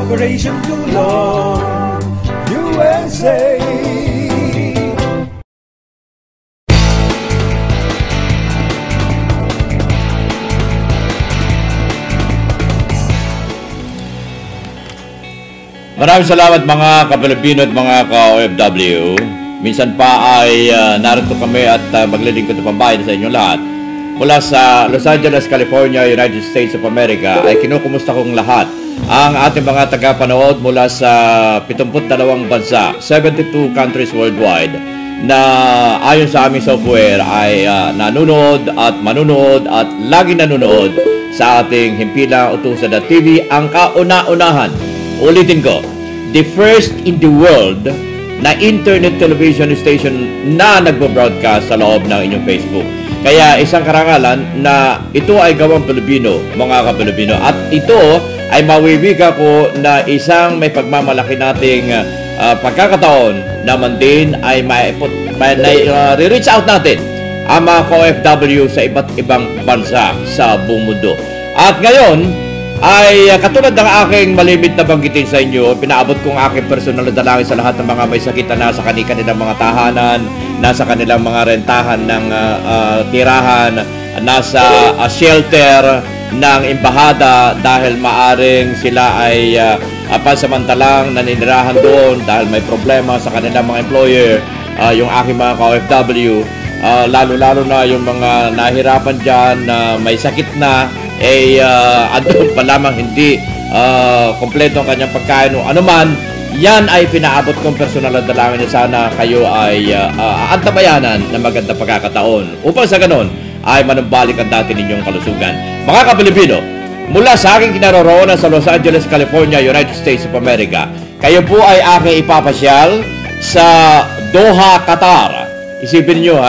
Operation Tulong USA. Maraming salamat mga ka-Pilipino at mga ka-OFW. Minsan pa ay narito kami at maglilingkod ng pambayad sa inyong lahat. Mula sa Los Angeles, California, United States of America ay kinukumusta kong lahat ang ating mga tagapanood mula sa 72 bansa, 72 countries worldwide na ayon sa aming software ay nanonood at manunood at laging nanonood sa ating himpilang utusan na TV, ang kauna-unahan. Ulitin ko, the first in the world na internet television station na nagbo-broadcast sa loob ng inyong Facebook. Kaya isang karangalan na ito ay gawang Pilipino, mga ka-Pilipino. At ito ay mawibiga ko na isang may pagmamalaki nating pagkakataon naman din ay reach out natin ang mga OFW sa iba't ibang bansa sa buong mundo. At ngayon, ay katulad ng aking malimit na banggitin sa inyo, pinaabot kong aking personal na dalangin sa lahat ng mga may sakit na nasa kanilang mga tahanan, nasa kanilang mga rentahan ng tirahan, nasa shelter ng embahada dahil maaring sila ay pansamantalang naninirahan doon dahil may problema sa kanilang mga employer, yung aking mga ka-OFW, lalo-lalo na yung mga nahirapan dyan na may sakit na, andun pa lamang hindi kompleto ang kanyang pagkain o anuman, yan ay pinaabot kong personal na dalangin na sana kayo ay antabayanan ng magandang pagkakataon upang sa ganon ay manumbalik ang dati ninyong kalusugan. Mga ka-Pilipino, mula sa aking kinaroroonan sa Los Angeles, California, United States of America, kayo po ay aking ipapasyal sa Doha, Qatar. Isipin nyo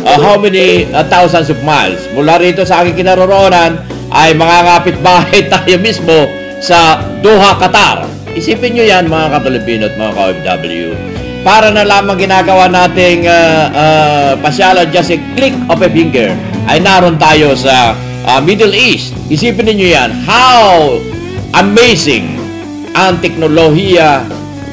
how many thousands of miles mula rito sa aking kinaroroonan ay mga kapitbahay tayo mismo sa Doha, Qatar. Isipin nyo yan mga ka-Pilipino at mga ka-OFW. Para na lamang ginagawa nating pasyalan just a click of a finger ay naroon tayo sa Middle East. Isipin niyo yan, how amazing ang teknolohiya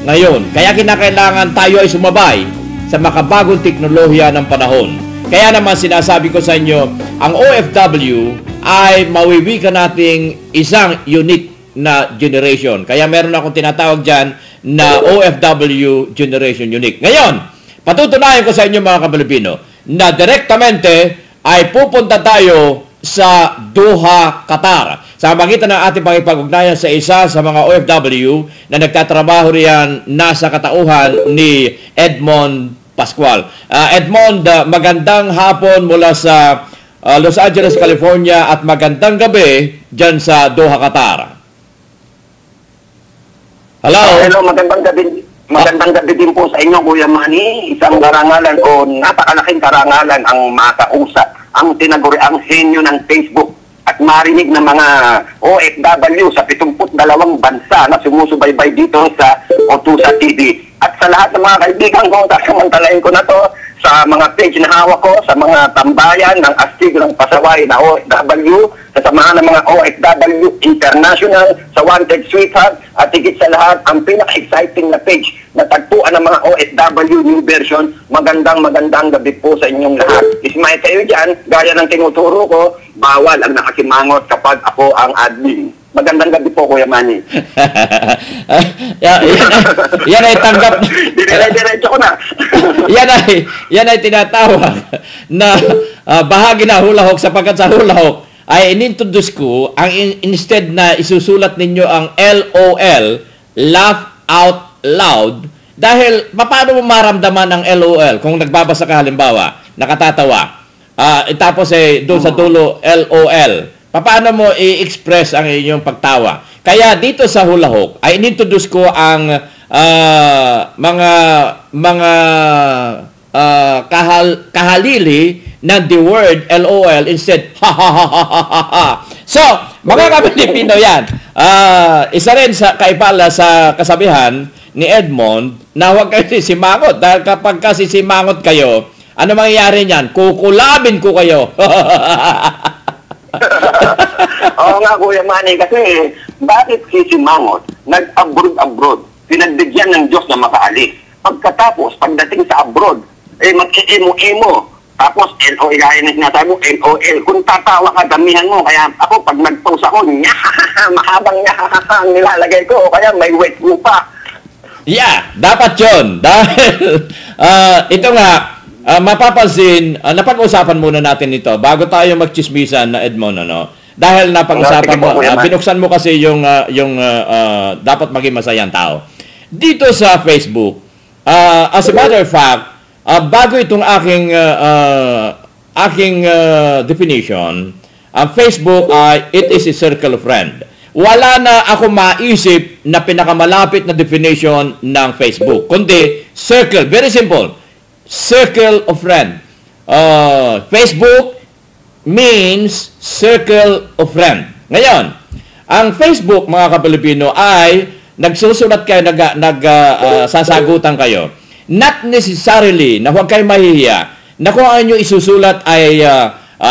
ngayon. Kaya kinakailangan tayo ay sumabay sa makabagong teknolohiya ng panahon. Kaya naman sinasabi ko sa inyo, ang OFW ay mawiwika nating isang unique na generation. Kaya meron akong tinatawag dyan na OFW Generation Unique. Ngayon, patutunayan ko sa inyo mga ka-Pilipino na direktamente ay pupunta tayo sa Doha, Qatar. Sa magitan ng ating pangipag-ugnayan sa isa sa mga OFW na nagtatrabaho riyan nasa katauhan ni Edmond Pascual. Edmond, magandang hapon mula sa Los Angeles, California at magandang gabi dyan sa Doha, Qatar. Hello? Hello, magandang gabi. Magandang gabi din po sa inyo, Kuya Manny. Isang karangalan o napakalaking karangalan ang makausap, ang tinaguri, ang henyo ng Facebook at marinig ng mga OFW sa 72 bansa na sumusubaybay dito sa Otusa TV. At sa lahat ng mga kaibigan ko, sasamantalain ko na to sa mga page na hawak ko, sa mga tambayan ng astig ng pasaway na OFW, sa samahan ng mga OFW International, sa Wanted Sweetheart, at higit sa lahat, ang pinaka-exciting na page na tagpuan ng mga OFW new version. Magandang gabi po sa inyong lahat. Ismay kayo dyan, gaya ng tinuturo ko, bawal ang nakasimangot kapag ako ang admin. Magandang gabi po, Kuya Manny. Yan ay tanggap. Diretso ko na. yan ay tinatawag na bahagi na hulahok sapagkat sa hulahok ay inintroduce ko ang instead na isusulat ninyo ang LOL, laugh out loud, dahil paano mo maramdaman ang LOL kung nagbabasa ka halimbawa, nakatatawa, tapos doon sa dulo LOL, paano mo i-express ang inyong pagtawa? Kaya dito sa hulahok ay inintroduce ko ang mga kahalili ng the word LOL instead ha ha ha ha ha ha. So, mga ka-Pilipino yan. Isa rin sa kaipala sa kasabihan ni Edmond na huwag kayo sisimangot dahil kapag sisimangot kayo, ano mangyayari niyan? Kukulabin ko kayo. Oo nga, Kuya Manny, kasi bakit sisimangot? nag-abroad. Pinagbigyan ng Diyos na makaalis. Pagkatapos, pagdating sa abroad, mag-emo-emo. Tapos, LOL, gaya na sinasabi mo, LOL. Kung tatawa ka, damihan mo. Kaya ako, pag nag-post ako, nyahahaha, mahabang nyahahaha ang nilalagay ko. O kaya may wet mo pa. Yeah, dapat yun. Dahil, ito nga, mapapansin, napag-usapan muna natin ito bago tayo magchismisan na Edmond, ano? Dahil napag-usapan mo, binuksan mo kasi yung dapat maging masayang tao. Dito sa Facebook, as a matter of fact, bago itong aking definition, ang Facebook ay it is a circle of friend. Wala na ako maisip na pinakamalapit na definition ng Facebook, kundi circle, very simple, circle of friend. Facebook means circle of friend. Ngayon, ang Facebook, mga Kapilipino, ay nagsusulat kayo, sasagutan kayo. Not necessarily na huwag kayo mahihiya na kung ano yung isusulat ay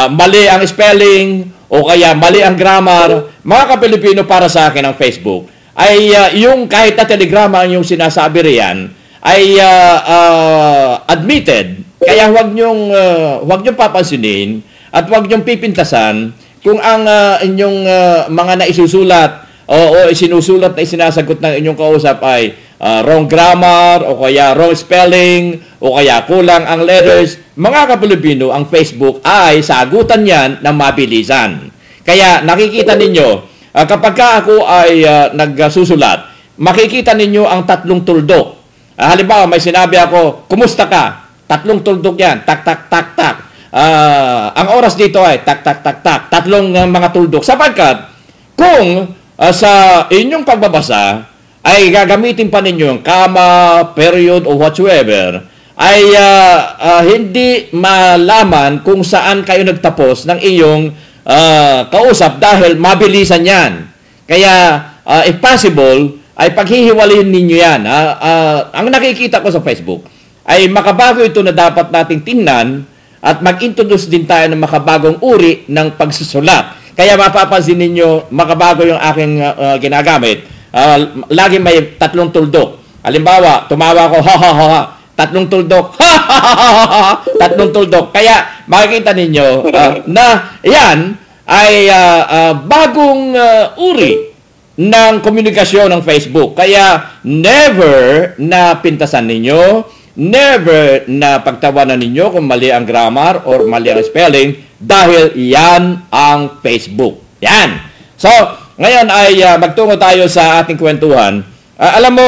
mali ang spelling o kaya mali ang grammar. Mga Kapilipino, para sa akin ang Facebook ay yung kahit na telegrama yung sinasabi riyan ay admitted. Kaya huwag niyong papansinin at huwag niyong pipintasan kung ang inyong mga naisusulat o sinusulat na isinasagot ng inyong kausap ay wrong grammar o kaya wrong spelling o kaya kulang ang letters. Mga Kapilipino, ang Facebook ay sagutan yan ng mabilisan. Kaya nakikita ninyo, kapag ako ay nagsusulat, makikita ninyo ang tatlong tuldok. Halimbawa, may sinabi ako, kumusta ka? Tatlong tuldok yan, tak, tak, tak, tak. Ang oras dito ay tak, tak, tak, tak. Tatlong mga tuldok. Sapagkat, kung sa inyong pagbabasa, ay gagamitin pa ninyo yung comma, period, o whatsoever, ay hindi malaman kung saan kayo nagtapos ng iyong kausap dahil mabilisan yan. Kaya, if possible, ay paghihiwalayin ninyo yan. Ang nakikita ko sa Facebook, ay makabago ito na dapat nating tingnan at mag-introduce din tayo ng makabagong uri ng pagsusulat. Kaya mapapansin ninyo, makabago yung aking ginagamit. Lagi may tatlong tuldok. Halimbawa, tumawa ko, ha ha ha ha, tatlong tuldok, ha ha ha ha ha, tatlong tuldok. Kaya makikita ninyo na yan ay bagong uri ng komunikasyon ng Facebook. Kaya never na pintasan ninyo, never na pagtawanan ninyo kung mali ang grammar or mali ang spelling dahil yan ang Facebook. Yan. So, ngayon ay magtungo tayo sa ating kwentuhan. Alam mo,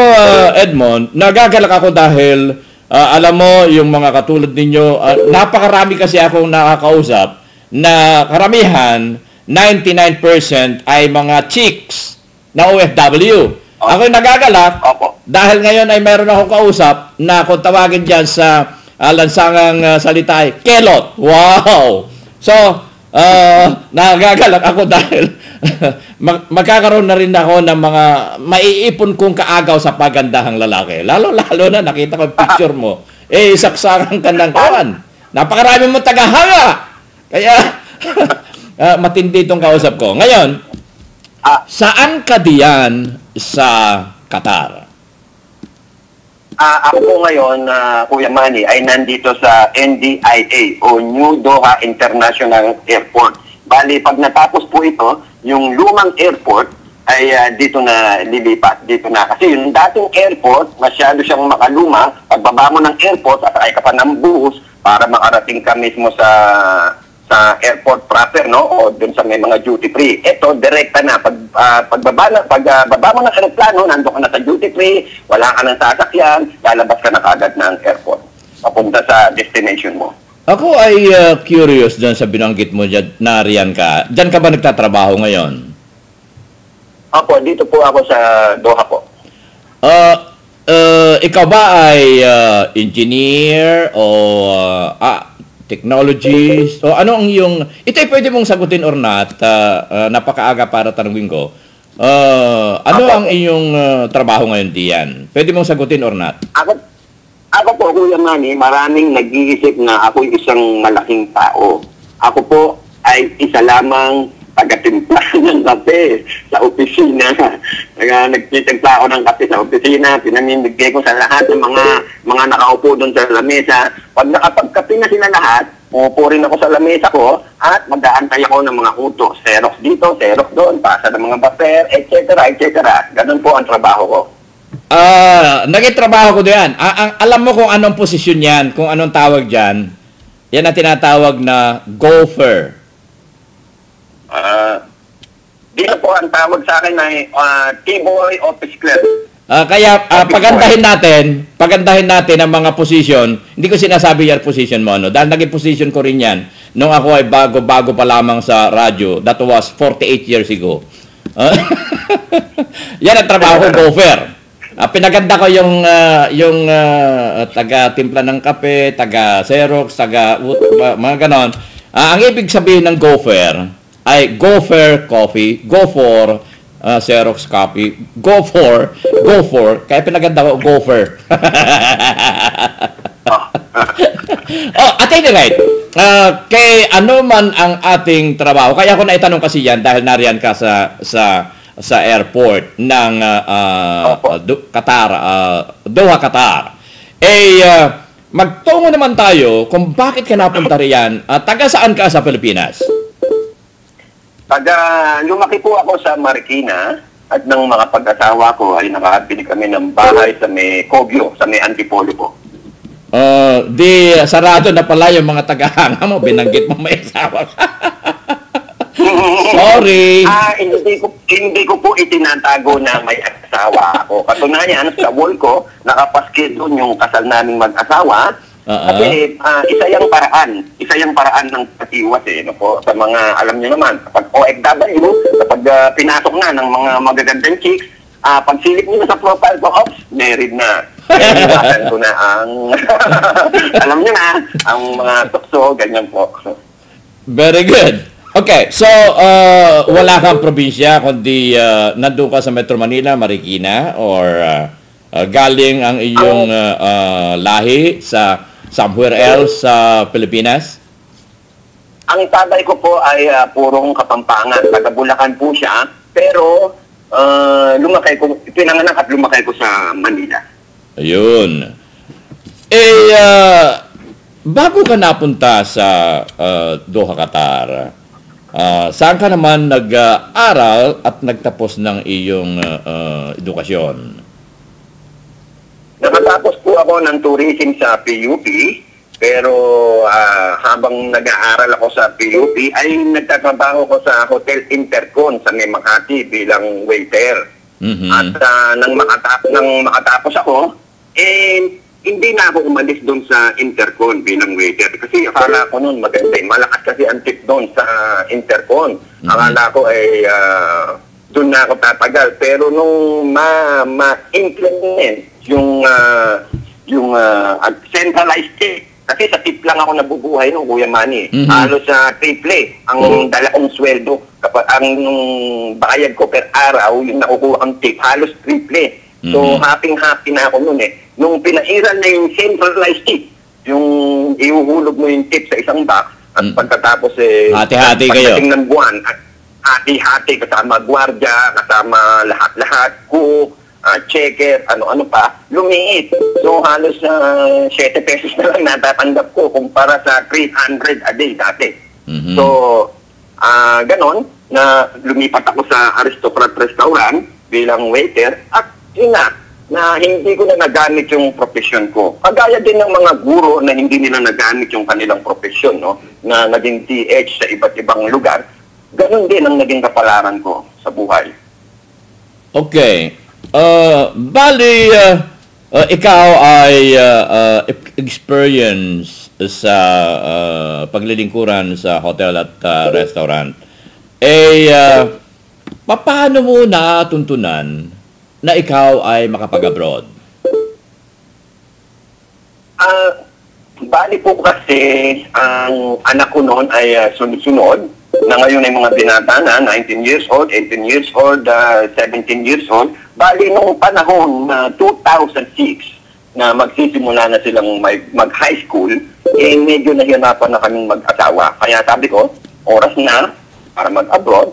Edmond, nagagalak ako dahil alam mo, yung mga katulad ninyo, napakarami kasi akong nakakausap na karamihan, 99% ay mga chicks na OFW. Ako nagagalak dahil ngayon ay meron akong kausap na kung tawagin dyan sa lansangang salita ay kelot. Wow! So, nagagalak ako dahil magkakaroon na rin ako ng mga maiipon kong kaagaw sa pagandahang lalaki. Lalo-lalo na nakita ko yung picture mo. Saksakan ka ng kawan. Napakarami mo tagahanga. Kaya, matindi itong kausap ko. Ngayon, saan ka diyan sa Qatar? Ako po ngayon, Kuya Manny, ay nandito sa NDIA o New Doha International Airport. Bali, pag natapos po ito, yung lumang airport ay dito na lilipat. Dito na. Kasi yung dating airport, masyado siyang makaluma. Pagbaba mo ng airport, sakay ka pa ng bus para makarating ka mismo sa airport proper, no? O dun sa may mga duty free. Ito, direkta na. Pagbaba mo ng aeroplano, nandun ka na sa duty free, wala ka ng sasakyan, lalabas ka na kagad ng airport. Papunta sa destination mo. Ako ay curious dyan sa binanggit mo dyan, na riyan ka. Dyan ka ba nagtatrabaho ngayon? Opo, dito po ako sa Doha po. Ikaw ba ay engineer o technologist? O ano ang iyong... Ito ay pwede mong sagutin or not. Napakaaga para tanungin ko. Ano ang iyong trabaho ngayon diyan? Pwede mong sagutin or not? Ako po, Kuya Manny, maraming nag-iisip na ako isang malaking tao. Ako po ay isa lamang taga-timpla ng kape sa opisina. Nagtitimpla ako ng kape sa opisina, pinamimigay ko sa lahat ng mga nakaupo doon sa lamesa. Pag nakapagkape na sila lahat, umupo rin ako sa lamesa ko at mag-aantay ako ng mga utos. Xerox dito, Xerox doon, pasa ng mga paper, etc. Ganun po ang trabaho ko. Naging trabaho ko diyan. Alam mo kung anong posisyon yan, kung anong tawag dyan? Yan ang tinatawag na gopher. Dito po ang tawag sa akin ay T-boy office clerk. Kaya pagandahin natin ang mga position. Hindi ko sinasabi yung position mo, ano? Dahil naging position ko rin yan nung ako ay bago pa lamang sa radyo. That was 48 years ago. Yan ang trabaho ko, gopher. Pinaganda ko yung taga-timpla ng kape, taga-Xerox, mga ganon. Ang ibig sabihin ng gopher ay go for coffee, go for Xerox copy, go for, kaya pinaganda ko, gopher. At any rate, kay ano man ang ating trabaho, kaya ako naitanong kasi yan dahil nariyan ka sa airport ng Qatar, Doha, Qatar. Magtungo naman tayo kung bakit ka napunta riyan. Taga saan ka sa Pilipinas? Lumaki po ako sa Marikina at ng mga pag-asawa ko ay nakabili kami ng bahay sa may Kogyo, sa may Antipolo po. Di sarado na pala yung mga tagahanga mo, binanggit mo may asawa ka. Sorry. Hindi ko po itinatago na may asawa ako. Katunayan, sa wall ko, nakapaskil doon yung kasal naming mag-asawa. Kasi isa yung paraan ng patiwas no po, sa mga, alam niyo naman, kapag OFW, kapag pinasok na ng mga magagandang chicks, pagsilip niyo sa profile ko, married na. Iwasan ko na ang, alam niyo na, ang mga tukso, ganyan po. Very good. Okay, so wala kang probinsya, kundi nandun ka sa Metro Manila, Marikina, or galing ang iyong lahi sa somewhere else sa Pilipinas? Ang tatay ko po ay purong Kapampangan. Taga Bulacan po siya, pero pinanganak at lumaki ko sa Manila. Ayun. Bago ka napunta sa Doha, Qatar, saan ka naman nag-aral at nagtapos ng iyong edukasyon? Nakatapos po ako ng tourism sa PUP, pero habang nag-aaral ako sa PUP, ay nagtatrabaho ko sa Hotel Intercon sa Makati bilang waiter. At nang makatapos ako, hindi na ako umalis doon sa Intercon bilang waiter. Kasi akala ko noon maganda. Malakas kasi ang tip doon sa Intercon. Akala ko ay doon na ako tatagal. Pero nung ma-implement yung centralized tip, kasi sa tip lang ako nabubuhay no, Kuya Manny. Halos sa triple ang dala kong sweldo. Kapag ang bayad ko per araw, yung nakukuha kong tip, halos triple. So, happy na ako noon Nung pinairan na yung centralized tip, yung ihuhulog mo yung tip sa isang box, at pagkatapos hati-hati kayo. pagdating ng buwan, at hati-hati kasama gwardiya, kasama lahat-lahat, cook, checker, ano-ano pa, lumiit. So, halos 7 pesos na lang natatanggap ko kumpara sa 300 a day dati. So, ganon, na lumipat ako sa Aristocrat Restaurant bilang waiter at yun na hindi ko na nagamit yung profession ko. Kagaya din ng mga guro na hindi nila nagamit yung kanilang profession, no? Na naging TH sa iba't ibang lugar. Ganon din ang naging kapalaran ko sa buhay. Okay. Bali, ikaw ay experience sa paglilingkuran sa hotel at restaurant. Paano mo natuntunan na ikaw ay makapag-abroad? Bali po kasi ang anak ko noon ay sunod-sunod na ngayon ay mga binata na 19 years old, 18 years old, 17 years old. Bali nung panahon na 2006 na magsisimula na silang mag-high school, medyo nahirapan na kaming mag-asawa. Kaya sabi ko, oras na para mag-abroad.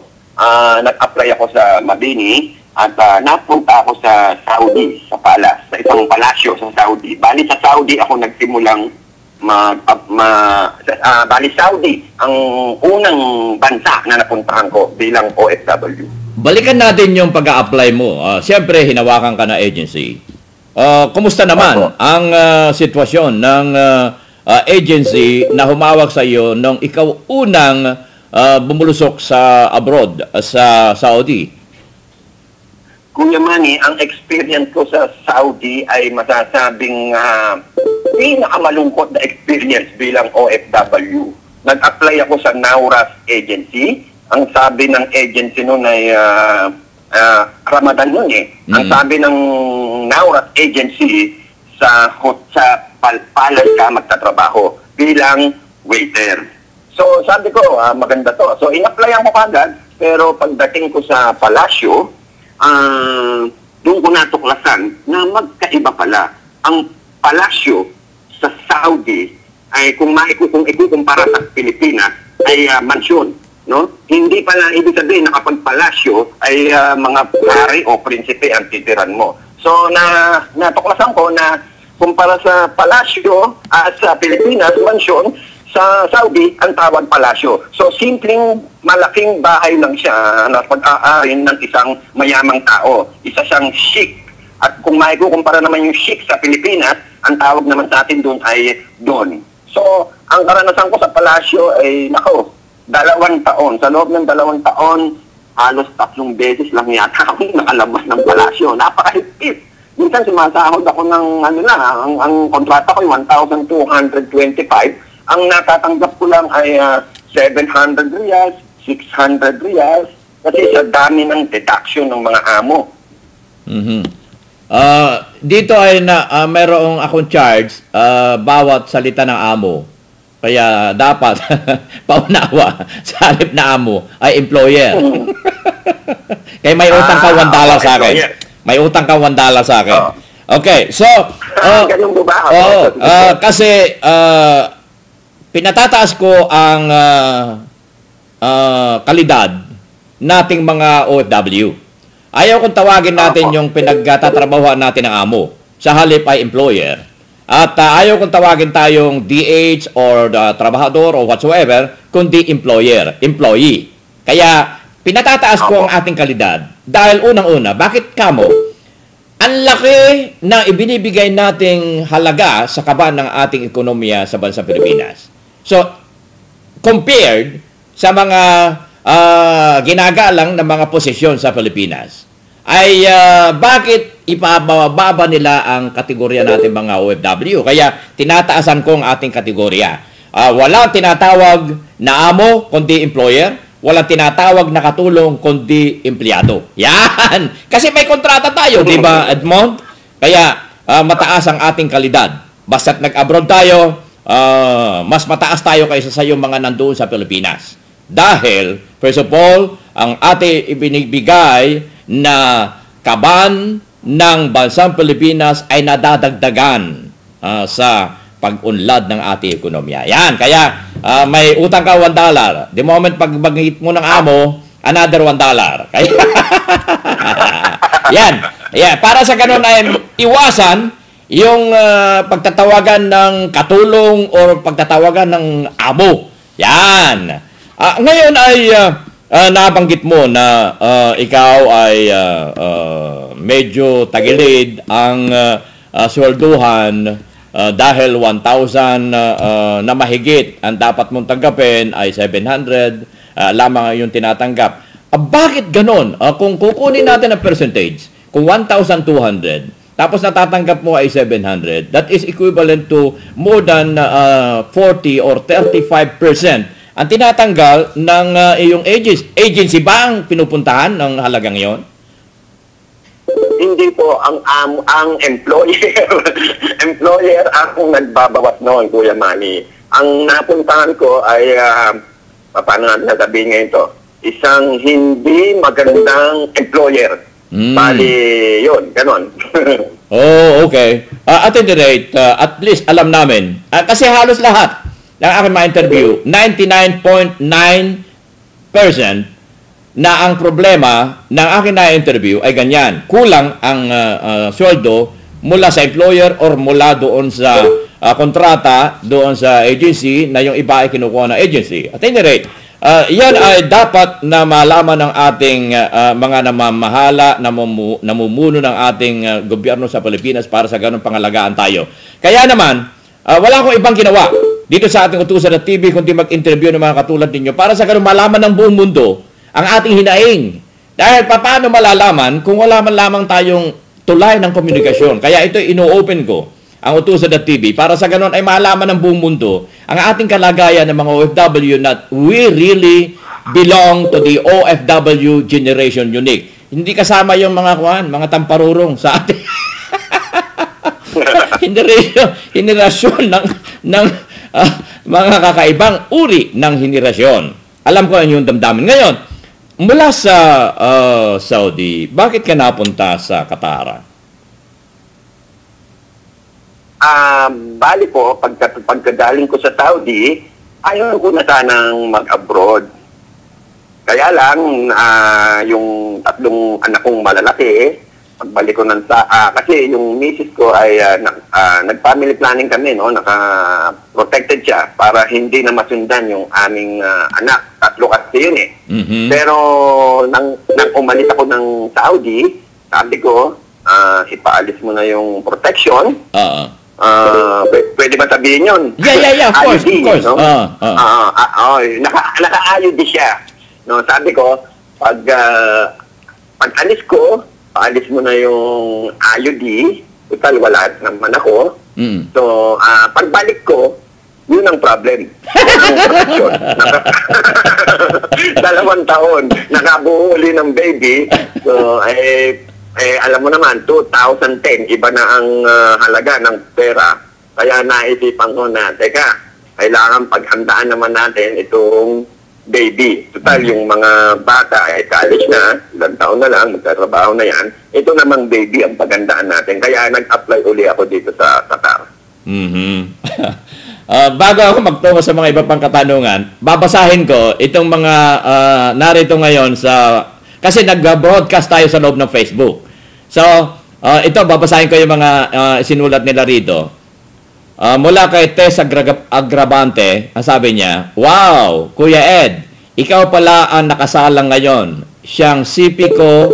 Nag-apply ako sa Mabini at napunta ako sa Saudi, sa palace, sa isang palasyo sa Saudi. Bali sa Saudi ako nagsimulang bali Saudi ang unang bansa na napuntahan ko bilang OFW. Balikan natin yung pag-a-apply mo. Siyempre, hinawakan ka na agency. Kumusta naman ang sitwasyon ng agency na humawak sa iyo nung ikaw unang bumulusok sa abroad, sa Saudi? Kuya Manny, ang experience ko sa Saudi ay masasabing pinakamalungkot na experience bilang OFW. Nag-apply ako sa Nauras Agency. Ang sabi ng agency noon ay Ramadan noon eh. Ang sabi ng Nauras Agency sa palace ka magtatrabaho bilang waiter. So sabi ko, maganda to. So in-applyan ko kagad, pero pagdating ko sa palasyo, doon ko natuklasan na magkaiba pala. Ang palasyo sa Saudi ay kung ikukumpara sa Pilipinas ay mansyon. No? Hindi pala ibig sabihin na kapag palasyo ay mga hari o prinsipe ang titiran mo. So natuklasan ko na kumpara sa palasyo sa Pilipinas, mansyon, sa Saudi, ang tawag palasyo. So, simpleng malaking bahay lang siya na pag-aarin ng isang mayamang tao. Isa siyang chic. At kung maikukumpara naman yung chic sa Pilipinas, ang tawag naman sa atin doon ay don. So, ang karanasan ko sa palasyo ay, 2 taon. Sa loob ng 2 taon, halos 3 beses lang yata ako nakalabas ng palasyo. Napakahigpit. Minsan sumasahod ako ng, ang kontrata ko ay 1,225. Ang natatanggap ko lang ay 700 riyals, 600 riyals, kasi sa dami ng deduction ng mga amo. Dito ay mayroong akong charge bawat salita ng amo. Kaya dapat paunawa sa halip na amo ay employer. Kaya may utang ka $1 sa akin. May utang ka $1 sa akin. Okay, so ganun mo ba? kasi pinatataas ko ang kalidad nating mga OFW. Ayaw kong tawagin natin yung pinagtatrabahuan natin ng amo. Sa halip ay employer. At ayaw kong tawagin tayong DH or trabahador or whatsoever, kundi employee. Kaya pinatataas ko ang ating kalidad. Dahil unang-una, bakit kamo? Ang laki na ibinibigay nating halaga sa kaban ng ating ekonomiya sa bansang Pilipinas. So, compared sa mga ginagalang ng mga posisyon sa Pilipinas, ay bakit ipababa nila ang kategorya natin mga OFW? Kaya tinataasan ko ang ating kategorya. Walang tinatawag na amo, kundi employer. Walang tinatawag na katulong, kundi empleyado. Yan! Kasi may kontrata tayo, di ba, Edmond? Kaya mataas ang ating kalidad. Basta't nag-abroad tayo, mas mataas tayo kaysa sa yung mga nandoon sa Pilipinas. Dahil, first of all, ang ating ibinibigay na kaban ng bansang Pilipinas ay nadadagdagan sa pag-unlad ng ating ekonomiya. Yan, kaya may utang ka $1. The moment pagbagit mo ng amo, another $1. Kaya, yan. Para sa ganun ay iwasan yung pagtatawagan ng katulong o pagtatawagan ng amo. Yan. Ngayon ay nabanggit mo na ikaw ay medyo tagilid ang swelduhan dahil 1,000 na mahigit ang dapat mong tanggapin ay 700 lamang yung tinatanggap. Bakit ganon? Kung kukunin natin ang percentage, kung 1,200 tapos natatanggap mo ay 700, that is equivalent to more than 40 or 35% ang tinatanggal ng iyong agency. Ba ang pinupuntahan ng halagang yon? Hindi po, ang employer employer akong nagbabawas noon, Kuya Manny. Ang napuntahan ko ay paano natin nasabihin ngayon to, isang hindi magandang employer. Bali, yun, ganon. Oh, okay. At any rate, at least alam namin. Kasi halos lahat ng aking mga interview, 99.9% na ang problema ng aking na-interview ay ganyan. Kulang ang sweldo mula sa employer or mula doon sa kontrata doon sa agency na yung iba ay kinukuha ng agency. At any rate, yan ay dapat na malaman ng ating mga namamahala, namumuno ng ating gobyerno sa Pilipinas para sa ganung pangalagaan tayo. Kaya naman, wala akong ibang ginawa dito sa ating Utusan na TV kundi mag-interview ng mga katulad ninyo para sa ganung malaman ng buong mundo ang ating hinaing. Dahil paano malalaman kung wala man lamang tayong tulay ng komunikasyon. Kaya ito ino-open ko, ang Utusan na TV, para sa ganun ay malaman ng buong mundo ang ating kalagayan ng mga OFW na we really belong to the OFW Generation Unique. Hindi kasama yung mga mga tamparurong sa ating henerasyon ng mga kakaibang uri ng henerasyon. Alam ko ang yung damdamin. Ngayon, mula sa Saudi, bakit ka napunta sa Qatar? Bali po, pagkagaling ko sa Saudi, ayaw ko na sanang mag-abroad. Kaya lang, yung tatlong anak kong malalaki, pagbalik ko kasi yung misis ko ay nag-family planning kami, no? Naka-protected siya para hindi na masundan yung aming anak. Tatlo kasi yun eh. Mm-hmm. Pero nang umalis ako ng Saudi, sabi ko, ipaalis mo na yung protection. Pwede ba sabihin yun? Yeah, of course, IUD, of course. No? Naka-IUD siya. No, sabi ko, pag alis ko, paalis mo na yung IUD, total wala naman ako. Mm. So, pagbalik ko, yun ang problem. Yun ang 2 taon, nakabuo uli ng baby. So, alam mo naman, 2010, iba na ang halaga ng pera. Kaya naisipan ko na, teka, kailangan paghandaan naman natin itong baby. Total, yung mga bata ay college na, ilang taon na lang, magkatrabaho na yan. Ito namang baby ang paghandaan natin. Kaya nag-apply uli ako dito sa Qatar. Mm-hmm. Bago ako magtungo sa mga iba pang katanungan, babasahin ko itong mga narito ngayon sa... Kasi nag-broadcast tayo sa loob ng Facebook. So, ito, babasahin ko yung mga sinulat nila rito. Mula kay Tess Agravante, ang sabi niya, "Wow, Kuya Ed, ikaw pala ang nakasalang ngayon. Siyang CP ko,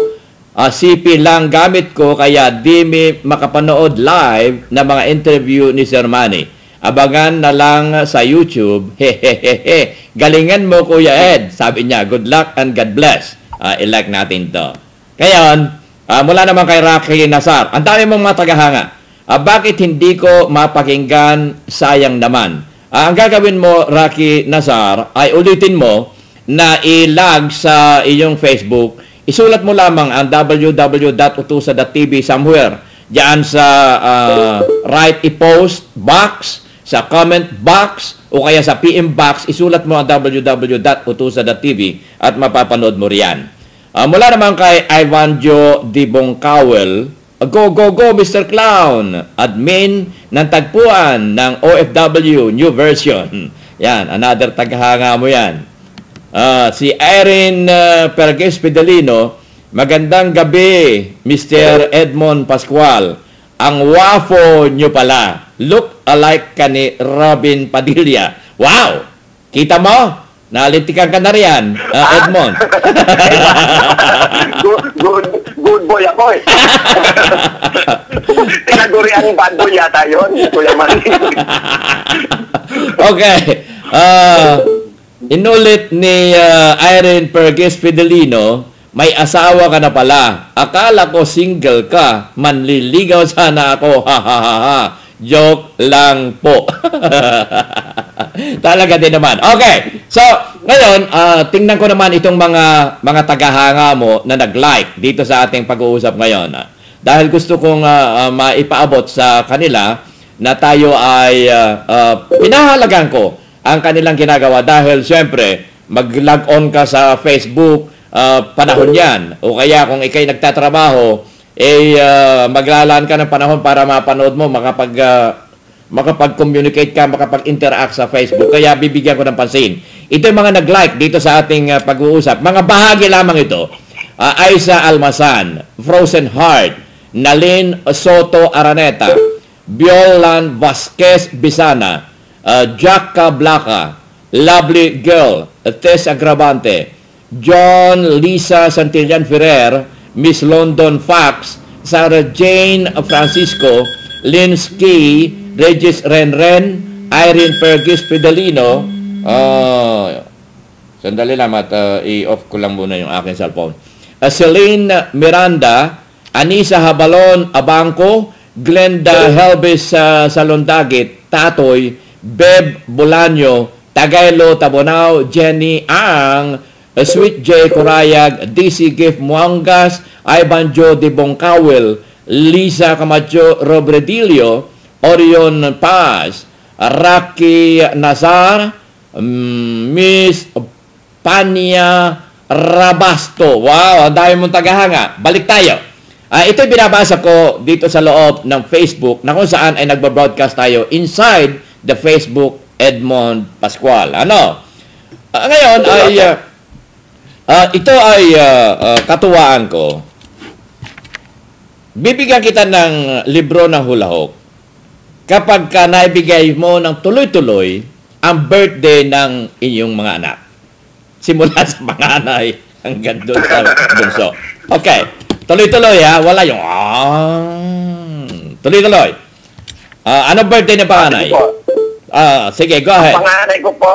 CP lang gamit ko, kaya di mi makapanood live na mga interview ni Sir Manny. Abangan na lang sa YouTube. Hehehehe. Galingan mo, Kuya Ed." Sabi niya, "Good luck and God bless." I-like natin to. Ngayon, mula naman kay Rocky Nazar, ang dami mong mga tagahanga. Bakit hindi ko mapakinggan? Sayang naman. Ang gagawin mo, Rocky Nazar, ay ulitin mo na i-log sa iyong Facebook. Isulat mo lamang ang www.utusa.tv somewhere. Diyan sa right i-post box, sa comment box, o kaya sa PM box, isulat mo ang www.utusa.tv at mapapanood mo riyan. Mula naman kay Ivanjo Dibongkawel, go, Mr. Clown, admin ng tagpuan ng OFW New Version. Yan, another taghanga mo yan. Si Irene Perges Fidelino, magandang gabi, Mr. Edmond Pascual. Ang wafo nyo pala. Look alike ka ni Robin Padilla. Wow! Kita mo? Nalintikan ka na riyan, Edmond. good boy ako eh. Tinaguri ang bad boy yata yun, Kuya Manny. Okay. Inulit ni Irene Perges Fidelino, may asawa ka na pala. Akala ko single ka. Manliligaw sana ako. Ha ha ha ha. Joke lang po. Talaga din naman. Okay. So, ngayon, tingnan ko naman itong mga tagahanga mo na nag-like dito sa ating pag-uusap ngayon. Dahil gusto kong maipaabot sa kanila na tayo ay pinahalagan ko ang kanilang ginagawa dahil syempre, mag-log on ka sa Facebook, panahon yan. O kaya kung ikay nagtatrabaho, maglalaan ka ng panahon para mapanood mo, makapag-communicate ka, makapag-interact sa Facebook. Kaya bibigyan ko ng pansin. Ito yung mga nag-like dito sa ating pag-uusap. Mga bahagi lamang ito. Aiza Almasan, Frozen Heart, Nalin Soto Araneta, Biolan Vasquez Bisana, Jack Blaca, Lovely Girl, Tess Agravante, John Lisa Santillan Ferrer, Miss London Fax, Sarah Jane Francisco, Linsky, Regis Renren, Irene Pergis Fidelino. Sandali lang at i-off ko lang muna yung aking cellphone. Celine Miranda, Anisa Habalon Abangco, Glenda Helbis Salondagit, Tatoy, Beb Bolaño, Tagaylo Tabonao, Jenny Ang, Sweet J. Corayag, DC Gift Muangas, Ivan Joe de Bongkawil, Lisa Camacho Robredillo, Orion Paz, Rocky Nazar, Miss Pania Rabasto. Wow, ang dami mong tagahanga. Balik tayo. Ito'y binabasa ko dito sa loob ng Facebook na kung saan ay nagbabroadcast tayo inside the Facebook Edmond Pascual. Ano? Ngayon ay ito ay katuwaan ko. Bibigyan kita ng libro ng hulahok kapag ka naibigay mo ng tuloy-tuloy ang birthday ng inyong mga anak. Simula sa panganay hanggang doon sa bunso. Okay. Tuloy-tuloy ha. Wala yung tuloy-tuloy. Ano birthday ng panganay? Sige, go ahead. Ang panganay ko po,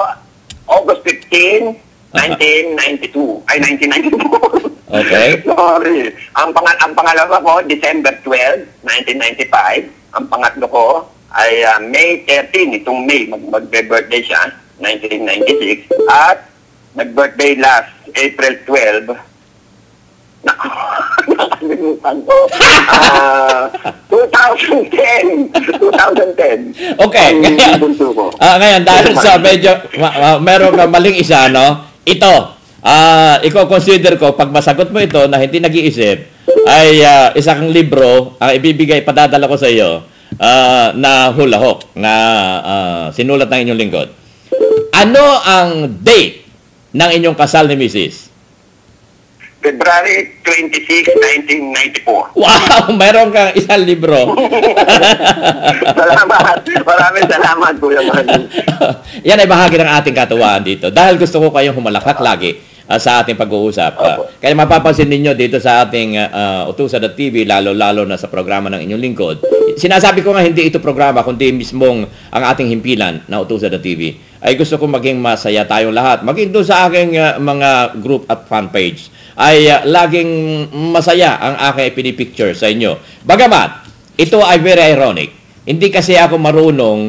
August 15, 1992. Ay, 1992. Okay. Sorry. Ang pangalawa ko, December 12, 1995. Ang pangatlo ko ay May 13. Itong May, magbe-birthday siya, 1996. At nag-birthday last April 12. Nakalimutan ko. 2010. Okay. Ngayon, dahil sa medyo meron ka maling isa, no? Ito, i-consider ko, pag masagot mo ito na hindi nag-iisip, ay isang libro ang ibibigay, padadala ko sa iyo, na hulahok, na sinulat ng inyong lingkod. Ano ang date ng inyong kasal ni Mrs.? February 26, 1994. Wow! Mayroon kang isang libro. Salamat. Maraming salamat, Kuya Manny. Yan ay bahagi ng ating katuwaan dito. Dahil gusto ko kayong humalakhak lagi sa ating pag-uusap. Kaya mapapansin ninyo dito sa ating Utusan.tv, lalo-lalo na sa programa ng inyong lingkod. Sinasabi ko nga hindi ito programa, kundi mismong ang ating himpilan na Utusan.tv. Ay gusto ko maging masaya tayong lahat. Maging doon sa aking mga group at fan page ay laging masaya ang aking pinipicture sa inyo. Bagamat, ito ay very ironic. Hindi kasi ako marunong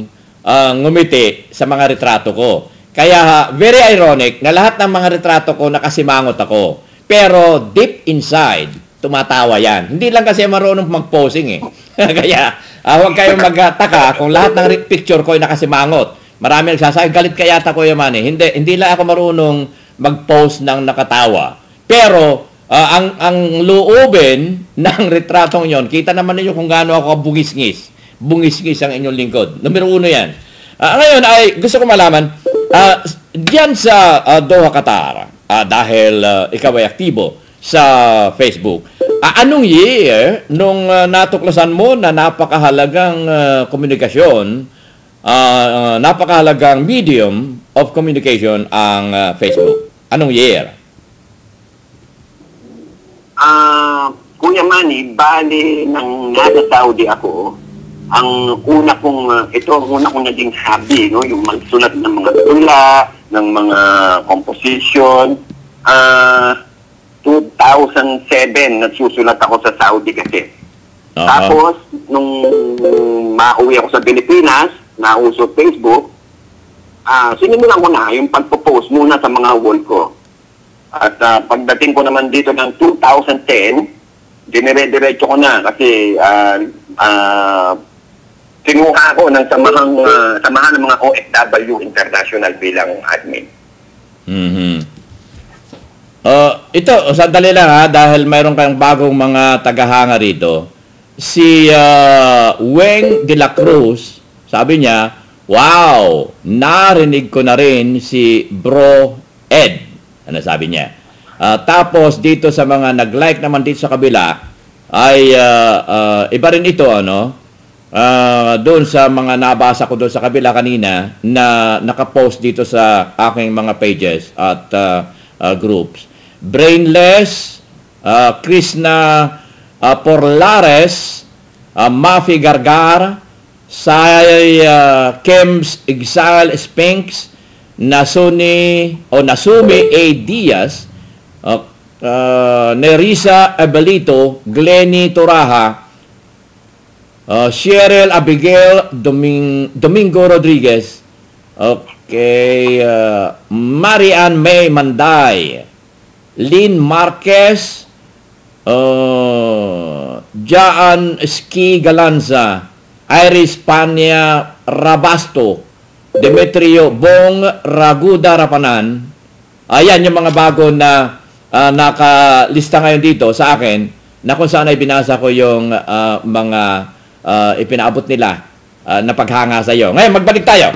ngumiti sa mga retrato ko. Kaya very ironic na lahat ng mga retrato ko nakasimangot ako. Pero deep inside, tumatawa yan. Hindi lang kasi marunong mag-posing eh. Kaya huwag kayong magtaka kung lahat ng picture ko ay nakasimangot. Marami nagsasabi, galit kaya yata Kuya Manny. Hindi lang ako marunong mag-post ng nakatawa. Pero ang loobin ng retratong yon, kita naman ninyo kung gaano ako bungis-ngis. Bungis-ngis ang inyong lingkod. Numero 1 yan. Ngayon ay gusto ko malaman, diyan sa Doha, Qatar, dahil ikaw ay aktibo sa Facebook, anong year nung natuklasan mo na napakahalagang komunikasyon, napakahalagang medium of communication ang Facebook? Anong year? Kuya Manny, bali nang nasa Saudi ako, ang una kong naging hobby, no, yung magsulat ng mga tula, ng mga composition. 2007, nagsusulat ako sa Saudi kasi. Tapos, nung mauwi ako sa Pilipinas, nauso Facebook, sinimulan ko na yung pagpo-post muna sa mga wall ko. At pagdating ko naman dito ng 2010, dinire-diretso ko na kasi sinuha ako ng samahan ng mga OFW International bilang admin. Ito, sandali lang dahil mayroon kang bagong mga tagahanga rito. Si Weng de la Cruz, sabi niya, Wow! Narinig ko na rin si Bro Ed. Ano sabi niya? Tapos dito sa mga nag-like naman dito sa kabila, ay iba rin ito, ano? Doon sa mga nabasa ko doon sa kabila kanina na nakapost dito sa aking mga pages at groups. Brainless, Krishna Porlares, Mafi Gargar, Say Kems Exile Spinks, Nasumi A. Diaz, Nerissa Abelito, Glenny Turaha, Cheryl Abigail Domingo Rodriguez, okay, Marian May Manday, Lynn Marquez, Jaan Ski Galanza, Iris Pania Rabasto, Demetrio Bong Raguda Rapanan. Ayan yung mga bago na nakalista ngayon dito sa akin na kung saan ay binasa ko yung mga ipinaabot nila na paghanga sa iyo. Ngayon, magbalik tayo.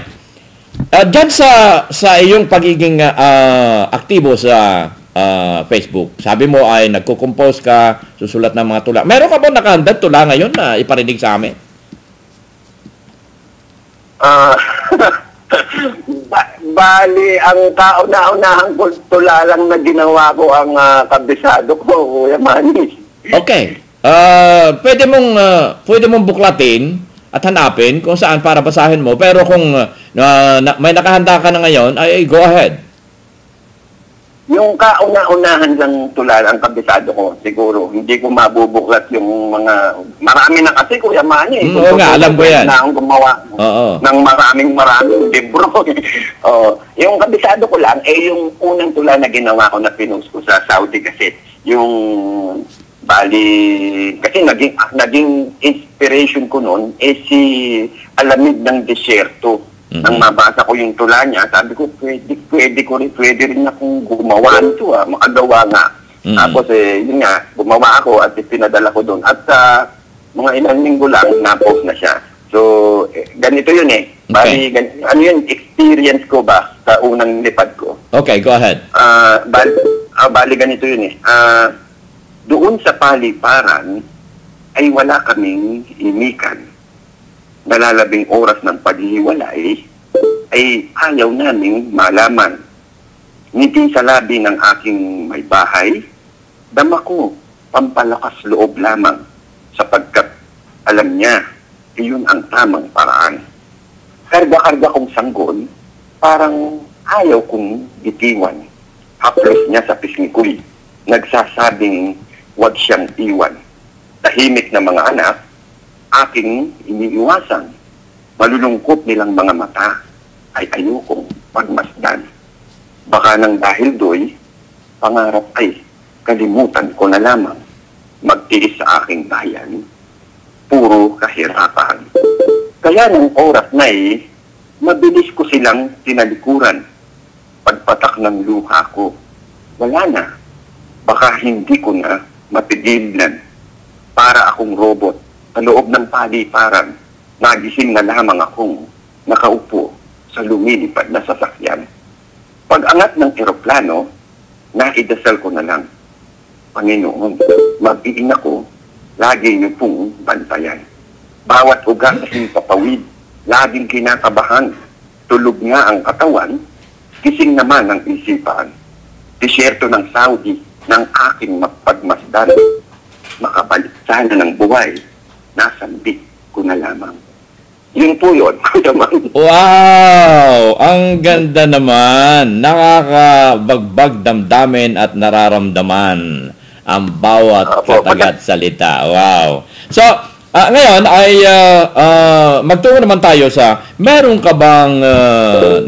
Diyan sa iyong pagiging aktibo sa Facebook, sabi mo ay nagko-compose ka, susulat ng mga tula. Meron ka ba nakahandang tula ngayon na iparinig sa amin? Bali, ang kauna-unahang tula lang na ginawa ko ang kabisado ko, Kuya Manny. Okay. Pwede mong buklatin at hanapin kung saan para basahin mo. Pero kung may nakahanda ka na ngayon, ay go ahead. Yung kauna-unahan lang tula ang kabisado ko, siguro. Hindi ko mabubuklat yung mga... Marami na kasi, Kuya Manny. Oo nga, alam ko yan. Na akong gumawa ng maraming libro. Yung kabisado ko lang, yung unang tula na ginawa ko na pinost ko sa Saudi kasi. Yung... Bali, kasi naging inspiration ko noon si Alamid ng Desierto. Nang mabasa ko yung tula niya, sabi ko, pwede rin akong gumawa nito, makagawa nga. Tapos, yun nga, gumawa ako at pinadala ko doon. At mga ilang linggo lang, na-post na siya. So, ganito yun eh. Bali, ano yun, experience ko ba sa unang lipad ko? Okay, go ahead. Bali, ganito yun eh. Doon sa paliparan ay wala kaming imikan. Nalalabing oras ng paghihiwalay ay ayaw naming malaman. Ngiti sa labi ng aking may bahay, dama ko pampalakas loob lamang sapagkat alam niya iyon ang tamang paraan. Karga-karga kong sanggol, parang ayaw kong bitiwan. Haplos niya sa pisngi ko'y nagsasabing huwag siyang iwan. Tahimik na mga anak, aking iniiwasan. Malulungkot nilang mga mata ay ayokong pagmasdan. Baka nang dahil do'y, pangarap ay kalimutan ko na lamang. Magtiis sa aking bayan, puro kahirapan. Kaya ng oras na mabilis ko silang tinalikuran. Pagpatak ng luha ko, wala na. Baka hindi ko na mapigilan. Para akong robot sa loob ng paliparan, nagising na lamang akong nakaupo sa lumilipad na sasakyan. Pag-angat ng eroplano, naidasal ko na lang, Panginoon, mag-iing ako, lagi niyo pong bantayan. Bawat ugat kasing papawid, laging kinakabahan. Tulog nga ang katawan, gising naman ang isipan. Disyerto ng Saudi, ng aking mapagmasdan. Makabalik sana ng buhay, nasambit ko na lamang. Yun po yun. Wow! Ang ganda naman. Nakakabagbag damdamin at nararamdaman ang bawat katagat salita. Wow! So, ngayon ay magtungo naman tayo sa meron ka bang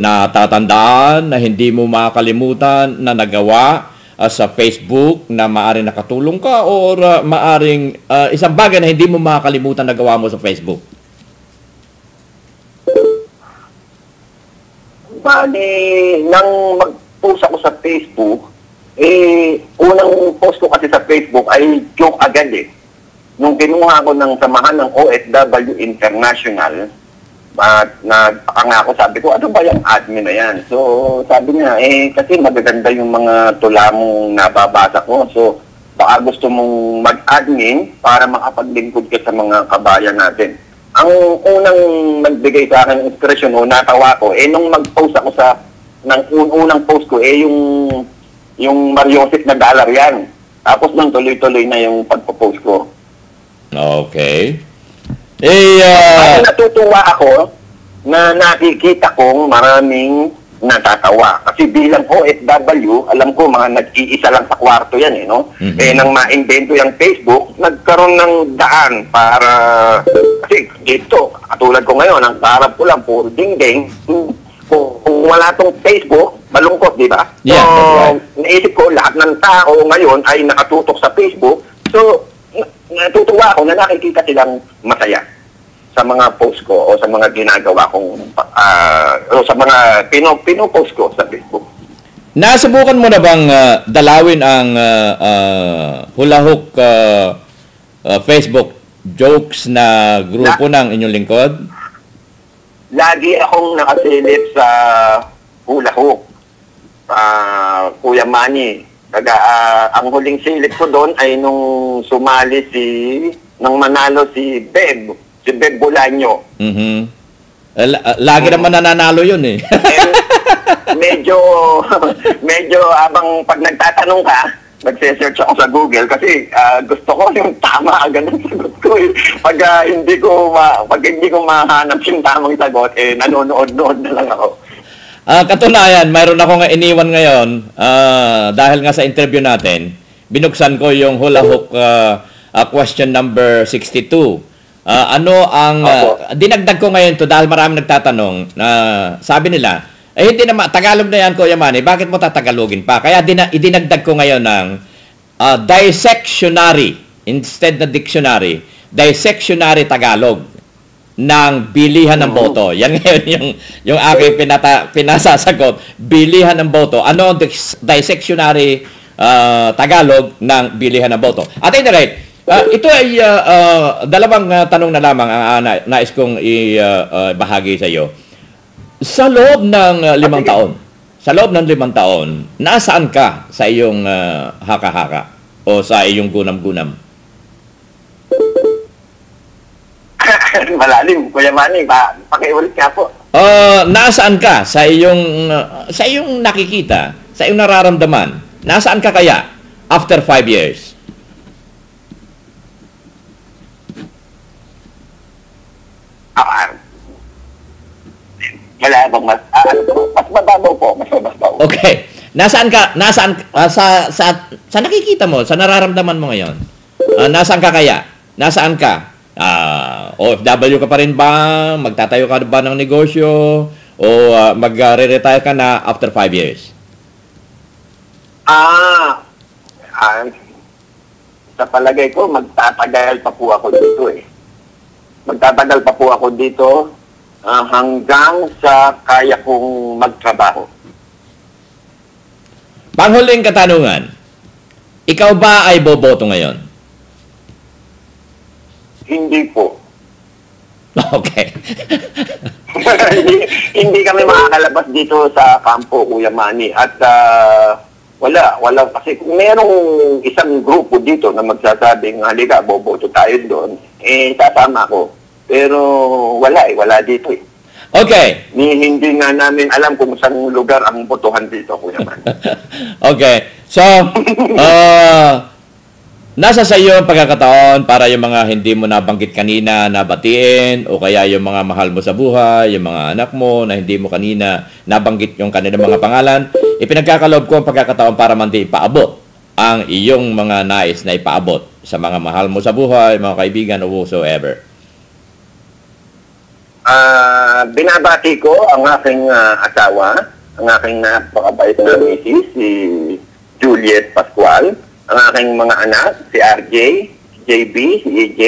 natatandaan na hindi mo makakalimutan na nagawa sa Facebook na maaring nakatulong ka or maaring isang bagay na hindi mo makakalimutan na gawa mo sa Facebook? Bali, nang mag-post ako sa Facebook, unang post ko kasi sa Facebook ay joke agad eh. Nung kinuha ko ng samahan ng OFW International, At nagpakangako, sabi ko, ano ba yung admin na yan? So, sabi niya, kasi magaganda yung mga tula mong nababasa ko. So, baka gusto mong mag-admin para makapaglingkod ka sa mga kabayan natin. Ang unang nagbigay sa akin ng inspirasyon o natawa ko, nung mag-post ako ng unang post ko, yung Mariosip na dollar yan. Tapos nung tuloy-tuloy na yung pagpo-post ko. Okay. Natutuwa ako na nakikita kong maraming natatawa. Kasi bilang OFW, alam ko mga nag-iisa lang sa kwarto yan no? Nang ma-invento yung Facebook, nagkaroon ng daan para, kasi dito, katulad ko ngayon, ang harap ko lang, puro ding-ding. Kung wala tong Facebook, malungkot, di ba? Yeah, right. Naisip ko, lahat ng tao ngayon ay nakatutok sa Facebook. So, natutuwa ako na nakikita silang masaya sa mga post ko o sa mga ginagawa kong o sa mga pinopost ko sa Facebook. Nasubukan mo na bang dalawin ang hula hook Facebook jokes na grupo ng inyong lingkod? Lagi akong nakasilip sa hula hook. Kuya Manny, ang huling silip ko doon ay nung sumali nang manalo si Beb Bolaño. Lagi naman nananalo yun eh. medyo abang pag nagtatanong ka, nagse-search ako sa Google kasi gusto ko yung tama agad ang sagot ko eh. Pag hindi ko mahanap yung tamang sagot, nanonood-nood na lang ako. Katunayan, mayroon akong iniwan ngayon dahil nga sa interview natin, binuksan ko yung hula hook question number 62. Ano ang dinagdag ko ngayon to dahil marami nagtatanong na sabi nila, hindi naman, Tagalog na yan, Kuya Manny, bakit mo tatagalogin pa? Kaya idinagdag ko ngayon ng dissectionary, instead na dictionary, dissectionary Tagalog ng bilihan ng boto. Yan ngayon yung aking pinasasagot, bilihan ng boto. Ano ang dissectionary Tagalog ng bilihan ng boto? At any rate, ito ay dalawang tanong na lamang ang nais kong ibahagi sa iyo. Sa loob ng 5 taon, nasaan ka sa iyong haka-haka o sa iyong gunam-gunam? Malalim, Kuya Manny, pakiulit nga po. Nasaan ka sa iyong nakikita, sa iyong nararamdaman? Nasaan ka kaya after 5 years? Wala bang mas mababaw po, mas mababaw. Okay. Nasaan sa nakikita mo, sa nararamdaman mo ngayon? Nasaan ka kaya? Nasaan ka? OFW ka pa rin ba? Magtatayo ka ba ng negosyo? O mag-retire ka na after 5 years? Sa palagay ko, magtatagal pa po ako dito eh. Magtatagal pa po ako dito hanggang sa kaya kong magtrabaho. Panghuling katanungan, ikaw ba ay boboto ngayon? Hindi po. Okay. hindi kami makakalabas dito sa kampo, Kuya Manny. At wala. Kasi kung merong isang grupo dito na magsasabing, halika, boboto tayo doon, sasama ko. Pero wala dito eh. Okay. Hindi nga namin alam kung saan lugar ang botohan dito, Kuya Manny. Okay. So, nasa sa iyo ang pagkakataon para yung mga hindi mo nabanggit kanina na batiin o kaya yung mga mahal mo sa buhay, yung mga anak mo na hindi mo kanina nabanggit yung kanilang mga pangalan, ipinagkakaloob ko ang pagkakataon para mandi ipaabot ang iyong mga nais na ipaabot sa mga mahal mo sa buhay, mga kaibigan o whosoever. Binabati ko ang aking asawa, ang aking napakabait na misis, si Juliet Pascual, ang aking mga anak, si RJ, si JB, si EJ,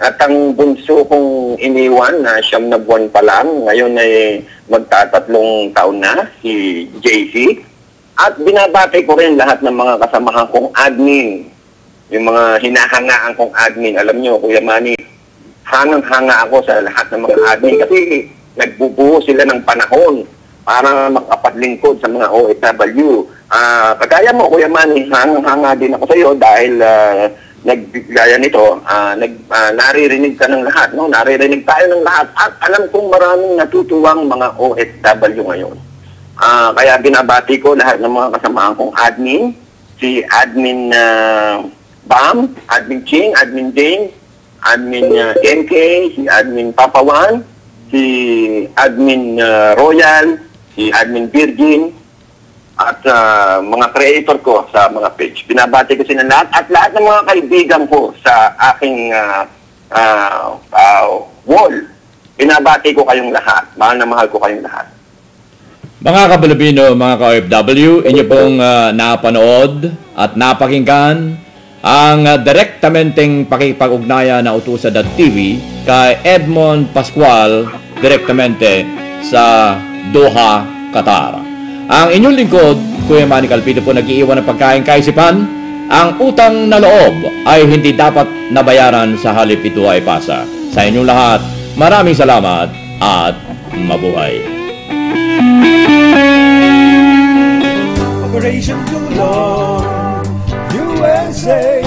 at ang bunso kong iniwan na 9 na buwan pa lang, ngayon ay magtatatlong taon na, si JC. At binabati ko rin lahat ng mga kasamahan kong admin, yung mga hinahangaan kong admin. Alam nyo, Kuya Manny, hangang-hanga ako sa lahat ng mga admin kasi nagbubuo sila ng panahon para makapaglingkod sa mga OFW. Kagaya mo, Kuya Manny, hanga din ako sa iyo dahil naggaya nito, naririnig ka ng lahat, no? Naririnig tayo ng lahat at alam kong maraming natutuwang mga OFW ngayon. Kaya binabati ko lahat ng mga kasamahan kong admin, si Admin Bam, Admin Ching, Admin James, Admin MK, si Admin Papawan, si Admin Royal, si Admin Virgin, at mga creator ko sa mga page. Binabati ko sila lahat at lahat ng mga kaibigan ko sa aking wall. Binabati ko kayong lahat. Mahal na mahal ko kayong lahat. Mga Kapilipino, mga ka-OFW, inyo pong napanood at napakinggan ang direktamenteng pakipag-ugnayan na Utusa.tv kay Edmond Pascual direktamente sa Doha, Qatar. Ang inyong lingkod, Kuya Manny Calpito po nag-iiwan ng pagkain kaisipan. Ang utang na loob ay hindi dapat nabayaran sa halip ito ay pasa. Sa inyong lahat, maraming salamat at mabuhay. Operation Tulong USA.